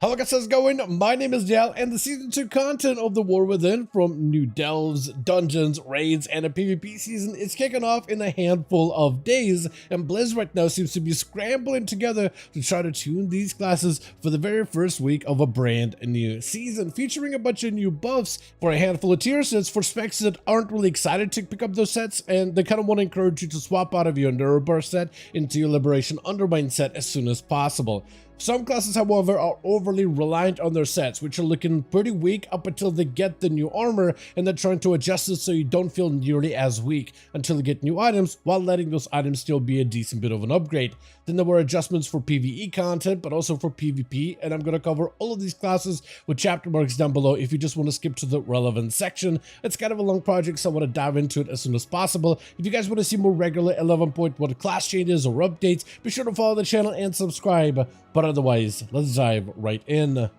Hello guys, how's it going? My name is Dal, and the Season 2 content of The War Within, from new delves, dungeons, raids, and a PvP season is kicking off in a handful of days, and Blizz right now seems to be scrambling together to try to tune these classes for the very first week of a brand new season, featuring a bunch of new buffs for a handful of tier sets for specs that aren't really excited to pick up those sets, and they kind of want to encourage you to swap out of your Nerfs set into your Liberation Undermine set as soon as possible. Some classes, however, are overly reliant on their sets, which are looking pretty weak up until they get the new armor, and they're trying to adjust it so you don't feel nearly as weak until you get new items, while letting those items still be a decent bit of an upgrade. Then there were adjustments for PvE content, but also for PvP, and I'm going to cover all of these classes with chapter marks down below if you just want to skip to the relevant section. It's kind of a long project, so I want to dive into it as soon as possible. If you guys want to see more regular 11.1 class changes or updates, be sure to follow the channel and subscribe. But otherwise, let's dive right in.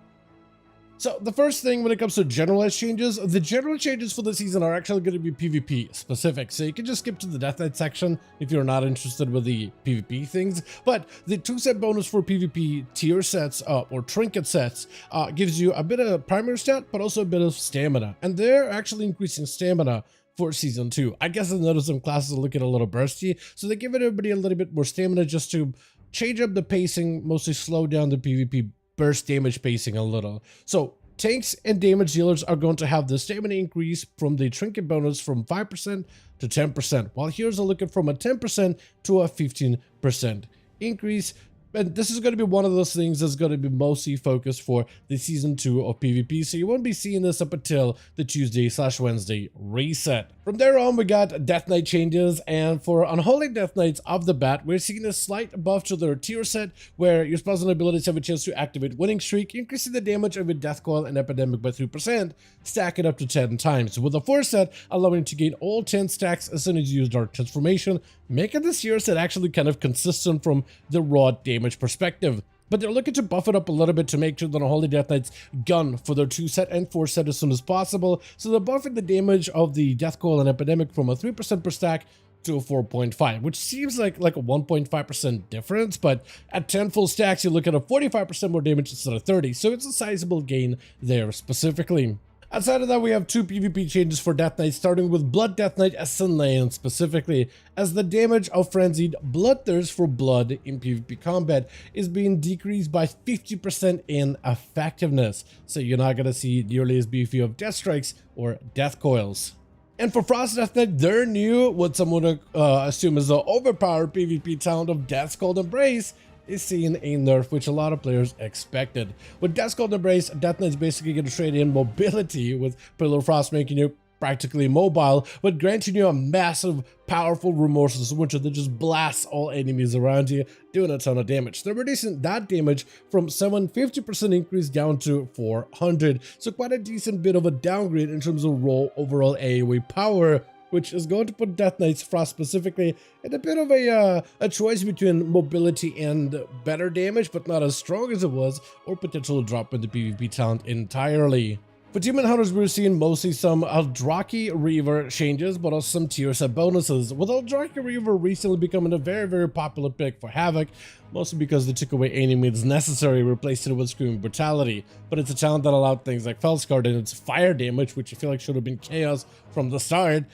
So the first thing when it comes to generalized changes, the general changes for the season are actually going to be PvP specific. So you can just skip to the Death Knight section if you're not interested with the PvP things. But the 2-set bonus for PvP tier sets or trinket sets gives you a bit of primary stat, but also a bit of stamina. And they're actually increasing stamina for season 2. I guess I noticed some classes are looking a little bursty, so they give everybody a little bit more stamina just to change up the pacing, mostly slow down the PvP burst damage pacing a little. So tanks and damage dealers are going to have the stamina increase from the trinket bonus from 5% to 10%, while heroes are looking from a 10% to a 15% increase. And this is going to be one of those things that's going to be mostly focused for the season 2 of PvP, so you won't be seeing this up until the Tuesday/Wednesday reset. From there on, we got Death Knight changes, and for Unholy Death Knights off the bat, we're seeing a slight buff to their tier set, where your spells and abilities have a chance to activate Winning Streak, increasing the damage of your Death Coil and Epidemic by 3%, stack it up to 10 times, with a 4 set allowing you to gain all 10 stacks as soon as you use Dark Transformation, making this tier set actually kind of consistent from the raw damage perspective. But they're looking to buff it up a little bit to make sure that Unholy Death Knights gun for their 2-set and 4-set as soon as possible. So they're buffing the damage of the Death Coil and Epidemic from a 3% per stack to a 4.5, which seems like a 1.5% difference, but at 10 full stacks, you look at a 45% more damage instead of 30, so it's a sizable gain there specifically. Outside of that, we have 2 PvP changes for Death Knight, starting with Blood Death Knight Ascension specifically, as the damage of Frenzied Bloodthirst for blood in PvP combat is being decreased by 50% in effectiveness, so you're not going to see nearly as beefy of Death Strikes or Death Coils. And for Frost Death Knight, they're new, what some would assume is the overpowered PvP talent of Death's Cold Embrace is seeing a nerf, which a lot of players expected. With Death's Cold Embrace, Death Knight's basically going to trade in mobility, with Pillar Frost making you practically mobile, but granting you a massive, powerful Remorseless Winter that just blasts all enemies around you, doing a ton of damage. They're reducing that damage from 750% increase down to 400, so quite a decent bit of a downgrade in terms of raw overall AoE power, which is going to put Death Knight's Frost specifically in a bit of a choice between mobility and better damage, but not as strong as it was, or potential drop in the PvP talent entirely. For Demon Hunters, we're seeing mostly some Eldrazi Reaver changes, but also some tier set bonuses, with Eldrazi Reaver recently becoming a very popular pick for Havoc, mostly because they took away any means necessary, replacing it with Screaming Brutality. But it's a talent that allowed things like Felskard and its fire damage, which I feel like should have been Chaos from the start.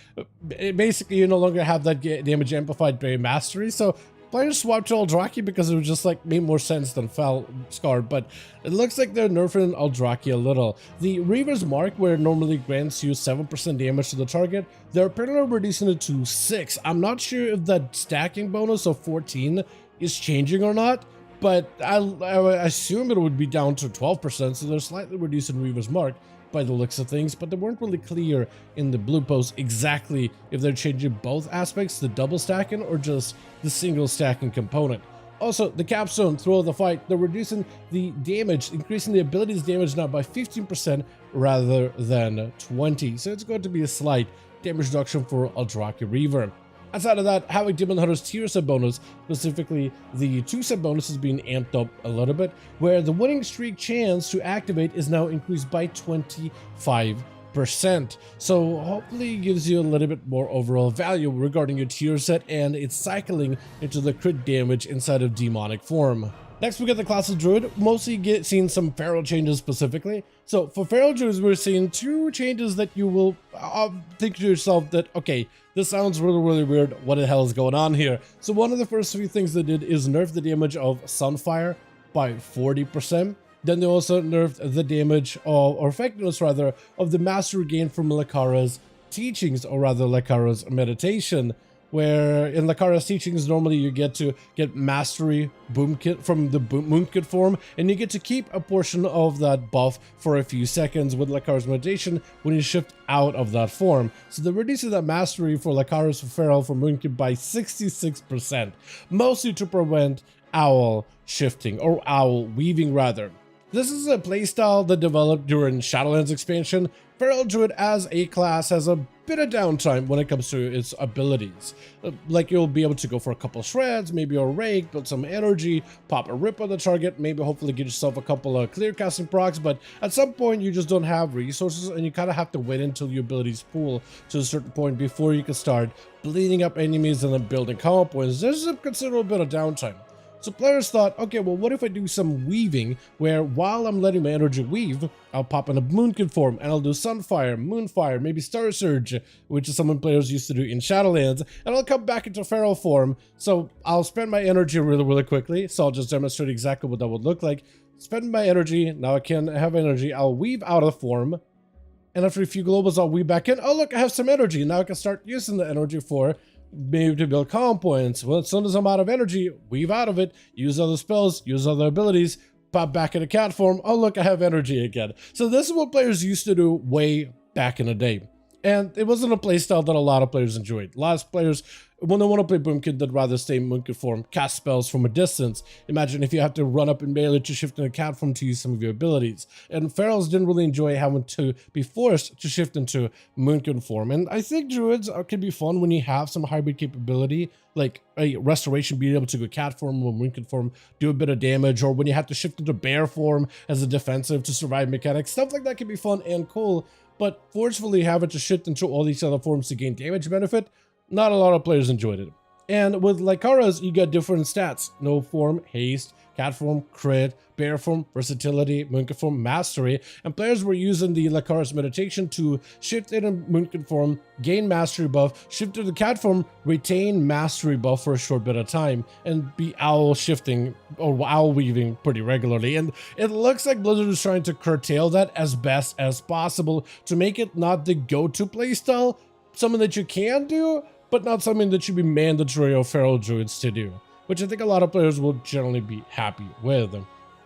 Basically, you no longer have that damage amplified by Mastery, so players swapped to Eldrazi because it was just made more sense than Felskard, but it looks like they're nerfing Eldrazi a little. The Reaver's Mark, where it normally grants you 7% damage to the target, they're apparently reducing it to 6. I'm not sure if that stacking bonus of 14 is changing or not, but I assume it would be down to 12%, so they're slightly reducing Reaver's Mark by the looks of things, but they weren't really clear in the blue post exactly if they're changing both aspects, the double stacking or just the single stacking component. Also, the capstone throughout the fight, they're reducing the damage, increasing the abilities damage now by 15% rather than 20, so it's going to be a slight damage reduction for Eldrazi Reaver. Outside of that, Havoc Demon Hunter's tier set bonus, specifically the 2-set bonus, is being amped up a little bit, where the Winning Streak chance to activate is now increased by 25%. So hopefully it gives you a little bit more overall value regarding your tier set and its cycling into the crit damage inside of demonic form. Next, we get the class of Druid, mostly seeing some feral changes specifically. So for feral Druids, we're seeing 2 changes that you will think to yourself that, okay, this sounds really, really weird. What the hell is going on here? So one of the first few things they did is nerf the damage of Sunfire by 40%. Then they also nerfed the damage or effectiveness rather of the mastery gain from Lakara's teachings, or rather Lakara's meditation, where in Lakara's teachings normally you get to get mastery boom kit from the moon kit form, and you get to keep a portion of that buff for a few seconds with Lakara's meditation when you shift out of that form. So they're reducing that mastery for Lakara's feral from moon kit by 66%, mostly to prevent owl shifting, or owl weaving rather. This is a playstyle that developed during Shadowlands expansion. Feral Druid as a class has a bit of downtime when it comes to its abilities. Like you'll be able to go for a couple shreds, maybe a rake, build some energy, pop a rip on the target, maybe hopefully get yourself a couple of clear casting procs, but at some point you just don't have resources and you kind of have to wait until your abilities pool to a certain point before you can start bleeding up enemies and then building combo points. There's a considerable bit of downtime. So players thought, okay, well, what if I do some weaving where while I'm letting my energy weave, I'll pop in a Moonkid form and I'll do Sunfire, Moonfire, maybe Star Surge, which is something players used to do in Shadowlands, and I'll come back into Feral form. So I'll spend my energy really, really quickly. So I'll just demonstrate exactly what that would look like. Spend my energy. Now I can have energy. I'll weave out of form. And after a few globals, I'll weave back in. Oh, look, I have some energy. Now I can start using the energy for maybe to build calm points. Well, as soon as I'm out of energy, weave out of it, use other spells, use other abilities, pop back into cat form. Oh, look, I have energy again. So this is what players used to do way back in the day. And it wasn't a playstyle that a lot of players enjoyed. A lot of players, when they want to play Boomkid, they'd rather stay in Moonkid form, cast spells from a distance. Imagine if you have to run up in melee to shift into cat form to use some of your abilities. And Ferals didn't really enjoy having to be forced to shift into Moonkid form. And I think Druids can be fun when you have some hybrid capability, like a restoration, being able to go cat form or Moonkid form, do a bit of damage, or when you have to shift into bear form as a defensive to survive mechanics. Stuff like that can be fun and cool. But forcefully having to shift into all these other forms to gain damage benefit, not a lot of players enjoyed it. And with Lycara's, you get different stats: no form, haste, cat form, crit, bear form, versatility, Moonkid form, mastery. And players were using the Lycara's meditation to shift in a Moonkid form, gain mastery buff, shift to the cat form, retain mastery buff for a short bit of time, and be owl shifting or owl weaving pretty regularly. And it looks like Blizzard is trying to curtail that as best as possible to make it not the go-to playstyle, something that you can do, but not something that should be mandatory of Feral Druids to do, which I think a lot of players will generally be happy with.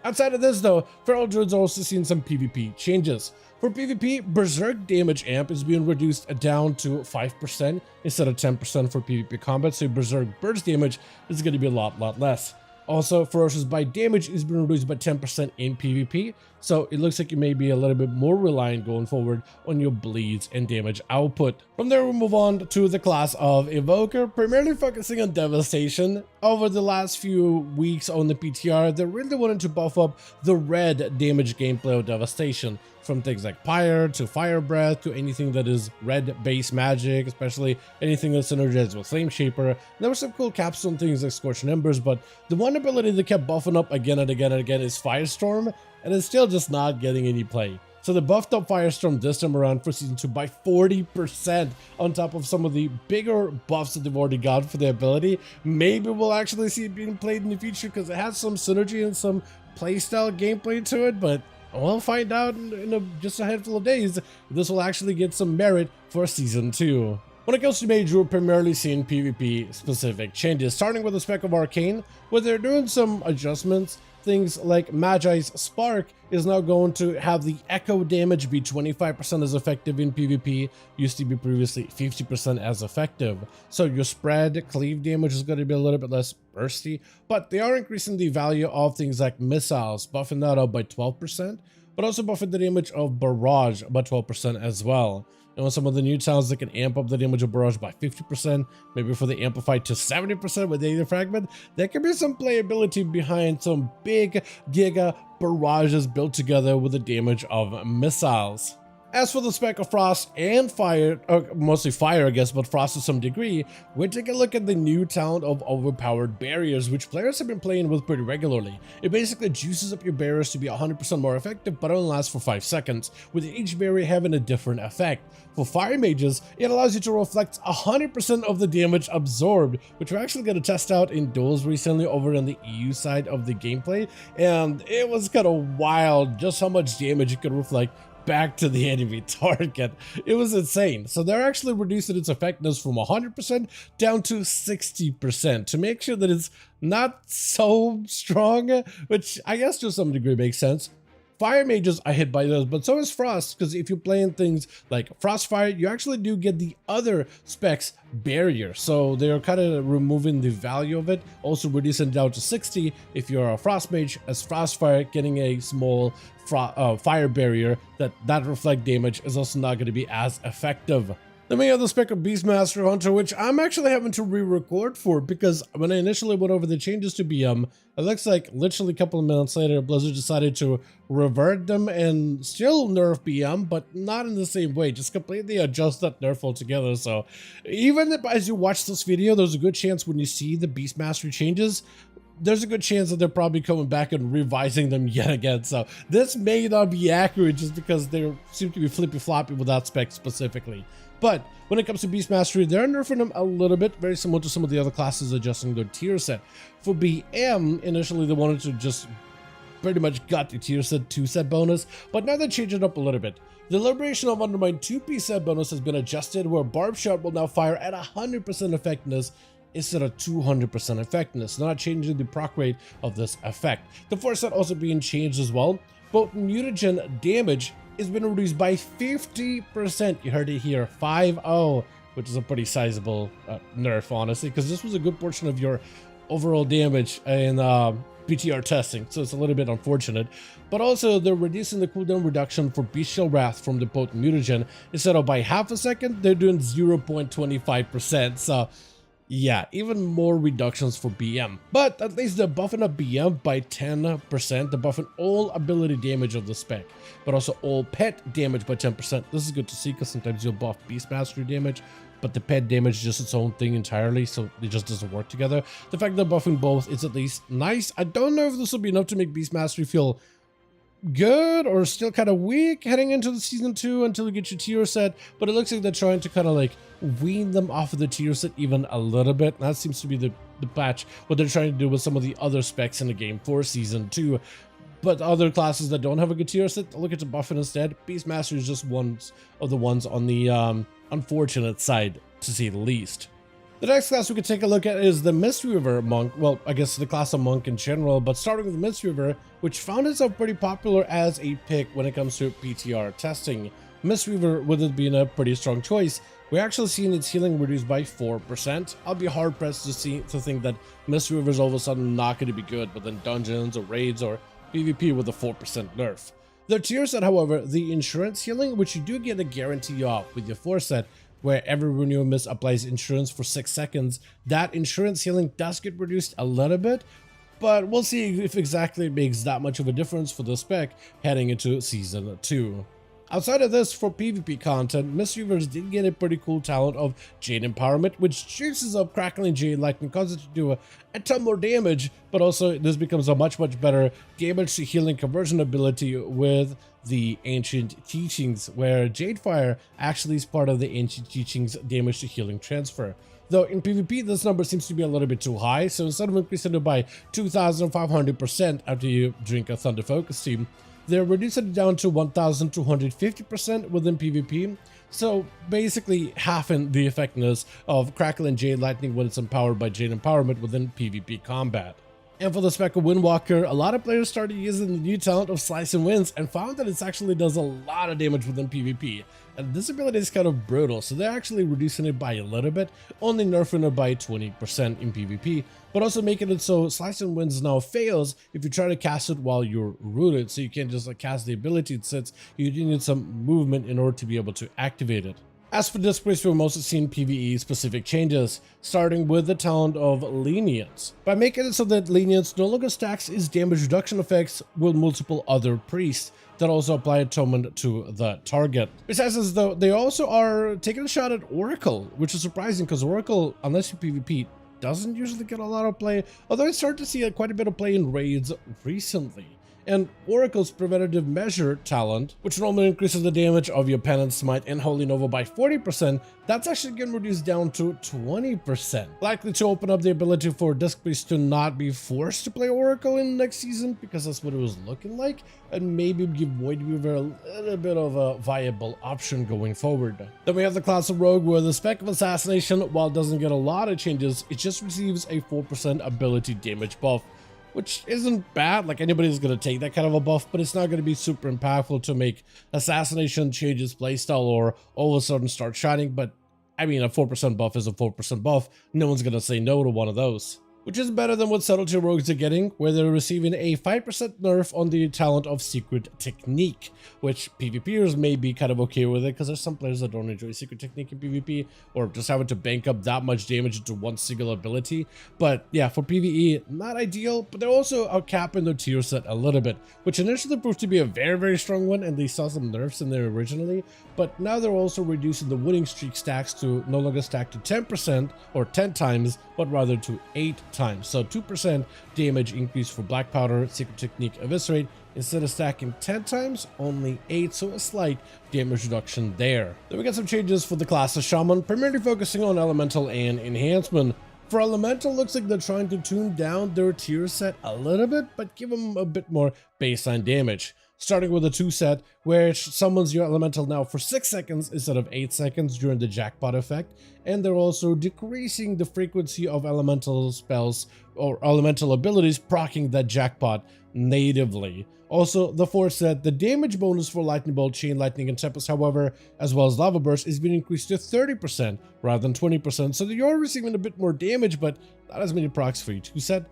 Outside of this though, Feral Druids are also seeing some PvP changes. For PvP, Berserk damage amp is being reduced down to 5% instead of 10% for PvP combat, so Berserk burst damage is going to be a lot less. Also, Ferocious Bite damage is being reduced by 10% in PvP, so it looks like you may be a little bit more reliant going forward on your bleeds and damage output. From there, we'll move on to the class of Evoker, primarily focusing on devastation. Over the last few weeks on the PTR, they really wanted to buff up the red damage gameplay of devastation, from things like Pyre to Fire Breath to anything that is red-based magic, especially anything that's synergized with Flame Shaper. There were some cool capstone things like Scorching Embers, but the one ability that kept buffing up again and again and again is Firestorm, and it's still just not getting any play. So they buffed up Firestorm this time around for Season 2 by 40% on top of some of the bigger buffs that they've already got for the ability. Maybe we'll actually see it being played in the future because it has some synergy and some playstyle gameplay to it, but we'll find out in just a handful of days if this will actually get some merit for Season 2. When it comes to Mage, we're primarily seeing PvP specific changes, starting with the Spec of Arcane, where they're doing some adjustments. Things like Magi's Spark is now going to have the echo damage be 25% as effective in PvP, used to be previously 50% as effective. So your spread, cleave damage is going to be a little bit less bursty, but they are increasing the value of things like missiles, buffing that up by 12%, but also buffing the damage of barrage by 12% as well. And with some of the new towns that can amp up the damage of barrage by 50%, maybe for the amplified to 70% with Data Fragment, there could be some playability behind some big giga barrages built together with the damage of missiles. As for the spec of Frost and Fire, mostly Fire I guess, but Frost to some degree, we take a look at the new talent of Overpowered Barriers, which players have been playing with pretty regularly. It basically juices up your barriers to be 100% more effective, but only lasts for 5 seconds, with each barrier having a different effect. For Fire Mages, it allows you to reflect 100% of the damage absorbed, which we're actually going to test out in duels recently over on the EU side of the gameplay, and it was kind of wild just how much damage you could reflect back to the enemy target. It was insane. So they're actually reducing its effectiveness from 100% down to 60% to make sure that it's not so strong, which I guess to some degree makes sense. Fire Mages are hit by those, but so is Frost, because if you're playing things like Frostfire, you actually do get the other specs barrier, so they're kind of removing the value of it, also reducing it down to 60 if you're a Frost Mage, as Frostfire getting a small fire barrier that reflect damage is also not going to be as effective. Then we have the spec of Beastmaster Hunter, which I'm actually having to re-record for, because when I initially went over the changes to BM, it looks like literally a couple of minutes later, Blizzard decided to revert them and still nerf BM, but not in the same way, just completely adjust that nerf altogether. So even as you watch this video, there's a good chance when you see the Beastmaster changes, there's a good chance that they're probably coming back and revising them yet again. So this may not be accurate just because they seem to be flippy-floppy with that spec specifically. But when it comes to Beast Mastery, they're nerfing them a little bit, very similar to some of the other classes adjusting their tier set. For BM, initially they wanted to just pretty much gut the tier set 2 set bonus, but now they changed it up a little bit. The Liberation of Undermine 2P set bonus has been adjusted, where Barb Shot will now fire at 100% effectiveness instead of 200% effectiveness, not changing the proc rate of this effect. The force set also being changed as well. Both mutagen damage has been reduced by 50%. You heard it here, 5-0, which is a pretty sizable nerf, honestly, because this was a good portion of your overall damage in BTR testing, so it's a little bit unfortunate. But also, they're reducing the cooldown reduction for Bestial Wrath from the potent mutagen. Instead of by half a second, they're doing 0.25%, so yeah, even more reductions for BM. But at least they're buffing up BM by 10%. They're buffing all ability damage of the spec, but also all pet damage by 10%. This is good to see, because sometimes you'll buff Beast Mastery damage, but the pet damage is just its own thing entirely, so it just doesn't work together. The fact they're buffing both is at least nice. I don't know if this will be enough to make Beast Mastery feel good or still kind of weak heading into the season 2 until you get your tier set, but it looks like they're trying to kind of like wean them off of the tier set even a little bit. That seems to be the patch, what they're trying to do with some of the other specs in the game for season 2. But other classes that don't have a good tier set, look at the buffing instead. Beastmaster is just one of the ones on the unfortunate side, to say the least. The next class we could take a look at is the Mistweaver Monk. Well, I guess the class of Monk in general, but starting with the Mistweaver, which found itself pretty popular as a pick when it comes to PTR testing. Mistweaver, with it being a pretty strong choice, we're actually seeing its healing reduced by 4%. I'll be hard-pressed to think that Mistweaver is all of a sudden not going to be good within dungeons or raids or PvP with a 4% nerf. Their tier set, however, the Insurance Healing, which you do get a guarantee of with your 4 set, where every renewal miss applies insurance for 6 seconds. That insurance healing does get reduced a little bit, but we'll see if exactly it makes that much of a difference for the spec heading into season 2. Outside of this, for PvP content, Mistweavers did get a pretty cool talent of Jade Empowerment, which juices up Crackling Jade Lightning, causes it to do a ton more damage, but also this becomes a much better damage to healing conversion ability with the Ancient Teachings, where Jade Fire actually is part of the Ancient Teachings damage to healing transfer. Though in PvP, this number seems to be a little bit too high, so instead of increasing it by 2,500% after you drink a Thunder Focus Team, they're reducing it down to 1,250% within PvP, so basically halving the effectiveness of Crackle and Jade Lightning when it's empowered by Jade Empowerment within PvP combat. And for the spec of Windwalker, a lot of players started using the new talent of Slice and Winds and found that it actually does a lot of damage within PvP. And this ability is kind of brutal, so they're actually reducing it by a little bit, only nerfing it by 20% in PvP, but also making it so Slice and Winds now fails if you try to cast it while you're rooted, so you can't just like cast the ability it sits, you do need some movement in order to be able to activate it. As for displays, we've mostly seen PvE specific changes, starting with the talent of Lenience. By making it so that Lenience no longer stacks its damage reduction effects with multiple other priests that also apply atonement to the target. Besides this though, they also are taking a shot at Oracle, which is surprising because Oracle, unless you PvP, doesn't usually get a lot of play, although I started to see quite a bit of play in raids recently. And Oracle's Preventative Measure talent, which normally increases the damage of your Penance, Smite, and Holy Nova by 40%, that's actually getting reduced down to 20%. Likely to open up the ability for Disc Priests to not be forced to play Oracle in the next season, because that's what it was looking like, and maybe give Void Weaver a little bit of a viable option going forward. Then we have the class of Rogue, where the spec of Assassination, while it doesn't get a lot of changes, it just receives a 4% ability damage buff, which isn't bad. Like, anybody's going to take that kind of a buff, but it's not going to be super impactful to make Assassination change its playstyle or all of a sudden start shining. But I mean, a 4% buff is a 4% buff. No one's going to say no to one of those. Which is better than what Subtlety Rogues are getting, where they're receiving a 5% nerf on the talent of Secret Technique, which PvPers may be kind of okay with it, because there's some players that don't enjoy Secret Technique in PvP, or just having to bank up that much damage into one single ability. But yeah, for PvE, not ideal, but they're also outcapping their tier set a little bit, which initially proved to be a very strong one, and they saw some nerfs in there originally, but now they're also reducing the winning streak stacks to no longer stack to 10% or 10 times, but rather to 8 times. So 2% damage increase for Black Powder, Secret Technique, Eviscerate. Instead of stacking 10 times, only 8, so a slight damage reduction there. Then we got some changes for the class of Shaman, primarily focusing on Elemental and Enhancement. For Elemental, looks like they're trying to tune down their tier set a little bit, but give them a bit more baseline damage. Starting with a 2 set, where it summons your Elemental now for 6 seconds instead of 8 seconds during the jackpot effect, and they're also decreasing the frequency of Elemental spells or Elemental abilities proccing that jackpot natively. Also, the 4 set, the damage bonus for Lightning Bolt, Chain Lightning, and Tempest, however, as well as Lava Burst, is being increased to 30% rather than 20%, so you're receiving a bit more damage, but not as many procs for your 2 set.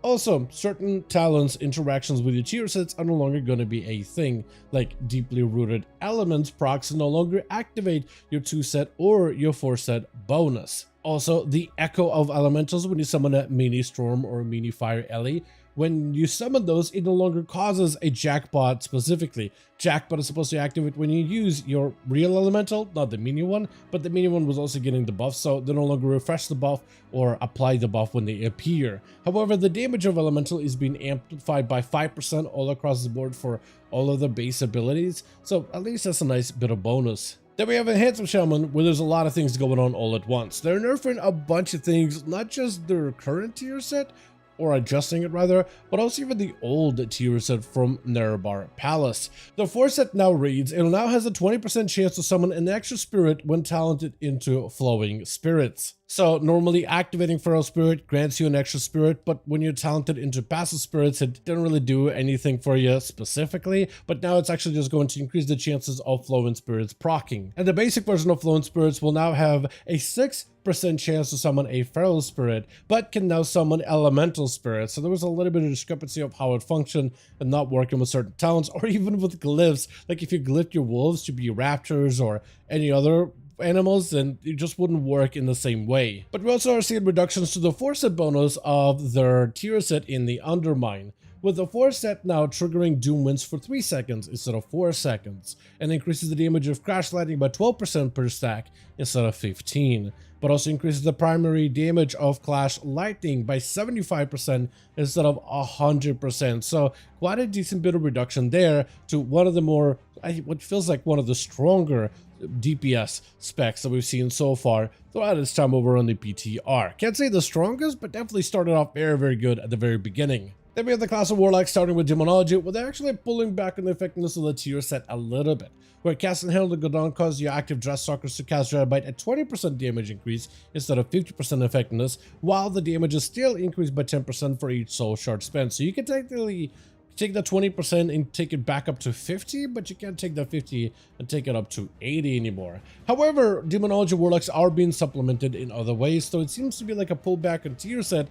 Also, certain talents' interactions with your tier sets are no longer going to be a thing, like Deeply Rooted Elements procs no longer activate your 2 set or your 4 set bonus. Also, the Echo of Elementals when you summon a Mini Storm or Mini Fire Ellie. When you summon those, it no longer causes a jackpot specifically. Jackpot is supposed to activate when you use your real elemental, not the mini one, but the mini one was also getting the buff, so they no longer refresh the buff or apply the buff when they appear. However, the damage of elemental is being amplified by 5% all across the board for all of the base abilities, so at least that's a nice bit of bonus. Then we have a Handsome Shaman, where there's a lot of things going on all at once. They're nerfing a bunch of things, not just their current tier set, or adjusting it rather, but also even the old tier set from Nerebar Palace. The 4 set now reads, it now has a 20% chance to summon an extra spirit when talented into Flowing Spirits. So normally activating Feral Spirit grants you an extra spirit, but when you're talented into passive spirits, it didn't really do anything for you specifically, but now it's actually just going to increase the chances of Flowing Spirits proccing. And the basic version of Flowing Spirits will now have a 6% chance to summon a Feral Spirit, but can now summon Elemental Spirits. So there was a little bit of discrepancy of how it functioned and not working with certain talents, or even with glyphs. Like if you glyphed your wolves to be raptors or any other animals, then it just wouldn't work in the same way. But we also are seeing reductions to the 4 set bonus of their tier set in the Undermine, with the 4 set now triggering Doom Winds for 3 seconds instead of 4 seconds, and increases the damage of Crash Lightning by 12% per stack instead of 15, but also increases the primary damage of Clash Lightning by 75% instead of 100%, so quite a decent bit of reduction there to one of the more, what feels like one of the stronger DPS specs that we've seen so far throughout its time over on the PTR. Can't say the strongest, but definitely started off very good at the very beginning. Then we have the class of Warlock starting with Demonology, where they're actually pulling back on the effectiveness of the tier set a little bit, where Cast and Herald of Godon causes your active Dreadstalkers to cast Dreadbite at 20% damage increase instead of 50% effectiveness, while the damage is still increased by 10% for each soul shard spent. So you can technically take the 20% and take it back up to 50, but you can't take the 50 and take it up to 80 anymore. However, Demonology Warlocks are being supplemented in other ways, so it seems to be like a pullback on tier set,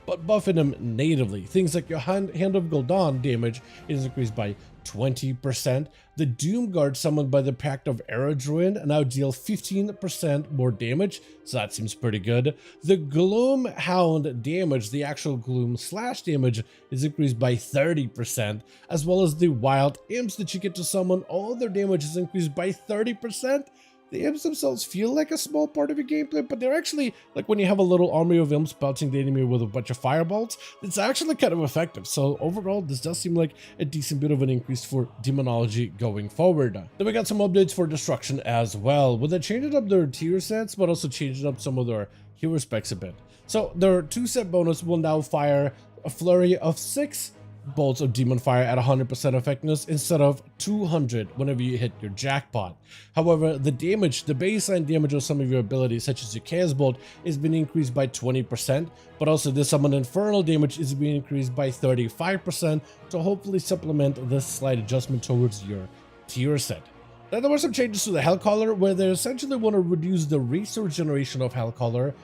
but buffing them natively. Things like your Hand of Gul'dan damage is increased by 20%. The Doom Guard summoned by the Pact of Era Druid now deal 15% more damage, so that seems pretty good. The Gloom Hound damage, the actual Gloom slash damage, is increased by 30%, as well as the Wild Imps that you get to summon, all their damage is increased by 30%. The imps themselves feel like a small part of your gameplay, but they're actually, like when you have a little army of imps pelting the enemy with a bunch of firebolts, it's actually kind of effective. So overall, this does seem like a decent bit of an increase for demonology going forward. Then we got some updates for destruction as well, where they changed up their tier sets, but also changed up some of their hero specs a bit. So their 2-set bonus will now fire a flurry of 6 bolts of demon fire at 100% effectiveness instead of 200 whenever you hit your jackpot. However, the damage, the baseline damage of some of your abilities, such as your chaos bolt, is being increased by 20%, but also the summon infernal damage is being increased by 35% to hopefully supplement this slight adjustment towards your tier set. Then there were some changes to the Hellcaller, where they essentially want to reduce the resource generation of Hellcaller,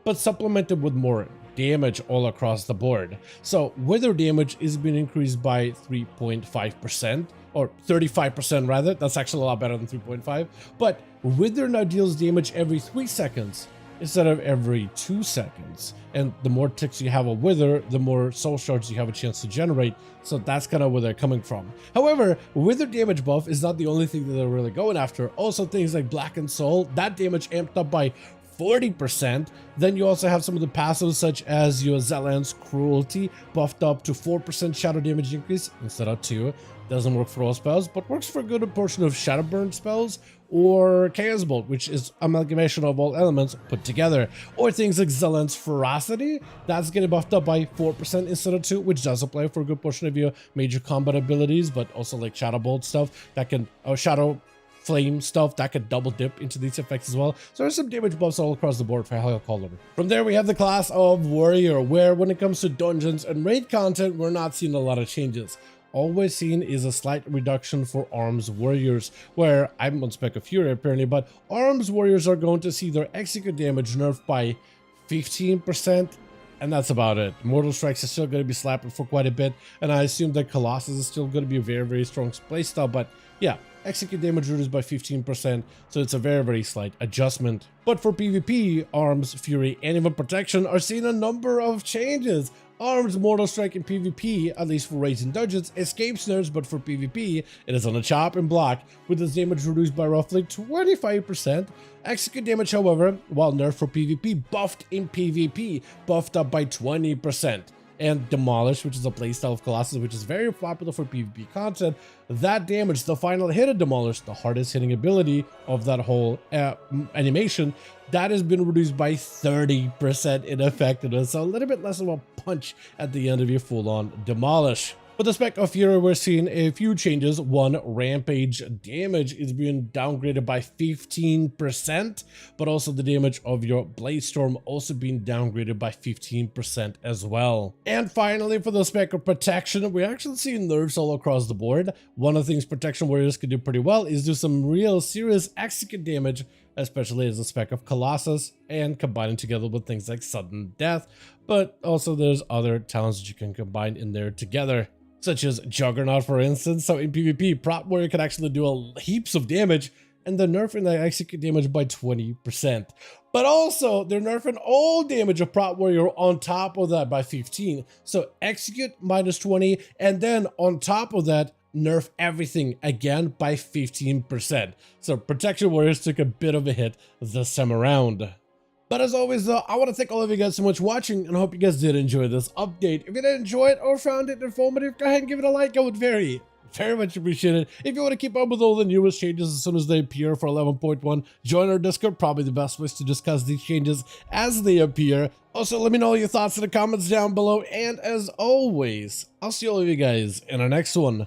but supplement it with more damage all across the board. So wither damage is being increased by 3.5%, or 35% rather. That's actually a lot better than 3.5. But wither now deals damage every 3 seconds instead of every 2 seconds. And the more ticks you have a wither, the more soul shards you have a chance to generate. So that's kind of where they're coming from. However, wither damage buff is not the only thing that they're really going after. Also things like Blackened Soul, that damage amped up by 40%. Then you also have some of the passives such as your Zealant's Cruelty buffed up to 4% shadow damage increase instead of 2. Doesn't work for all spells, but works for a good portion of Shadow Burn spells, or Chaos Bolt, which is amalgamation of all elements put together. Or things like Zealant's Ferocity, that's getting buffed up by 4% instead of 2, which does apply for a good portion of your major combat abilities, but also like Shadow Bolt stuff that can, Shadow Flame stuff that could double dip into these effects as well. So there's some damage buffs all across the board for Hellcaller. From there we have the class of Warrior, where when it comes to dungeons and raid content, we're not seeing a lot of changes. All we're seeing is a slight reduction for Arms Warriors, where I'm on Spec of Fury apparently, but Arms Warriors are going to see their execute damage nerfed by 15%, and that's about it. Mortal Strikes is still going to be slapping for quite a bit, and I assume that Colossus is still going to be a very, very strong playstyle, but yeah, execute damage reduced by 15%, so it's a very, very slight adjustment. But for PvP, Arms, Fury, and even Protection are seeing a number of changes. Arms Mortal Strike in PvP, at least for raids and dungeons, escapes nerfs, but for PvP, it is on a chop and block, with its damage reduced by roughly 25%. Execute damage, however, while nerfed for PvP, buffed in PvP, buffed up by 20%. And Demolish, which is a playstyle of Colossus, which is very popular for PvP content, that damage, the final hit of Demolish, the hardest hitting ability of that whole animation, that has been reduced by 30% in effectiveness, so a little bit less of a punch at the end of your full-on Demolish. With the Spec of Fury, we're seeing a few changes. One, Rampage damage is being downgraded by 15%, but also the damage of your Bladestorm also being downgraded by 15% as well. And finally, for the Spec of Protection, we're actually seeing nerfs all across the board. One of the things Protection Warriors can do pretty well is do some real serious execute damage, especially as a Spec of Colossus, and combining together with things like Sudden Death, but also there's other talents that you can combine in there together, such as Juggernaut, for instance. So in PvP, Prot Warrior can actually do heaps of damage, and they're nerfing the execute damage by 20%. But also, they're nerfing all damage of Prot Warrior on top of that by 15. So execute minus 20, and then on top of that, nerf everything again by 15%. So Protection Warriors took a bit of a hit this time around. But as always though, I want to thank all of you guys so much for watching, and I hope you guys did enjoy this update. If you did enjoy it or found it informative, go ahead and give it a like. I would very much appreciate it. If you want to keep up with all the newest changes as soon as they appear for 11.1, join our Discord, probably the best place to discuss these changes as they appear. Also, let me know your thoughts in the comments down below, and as always, I'll see all of you guys in our next one.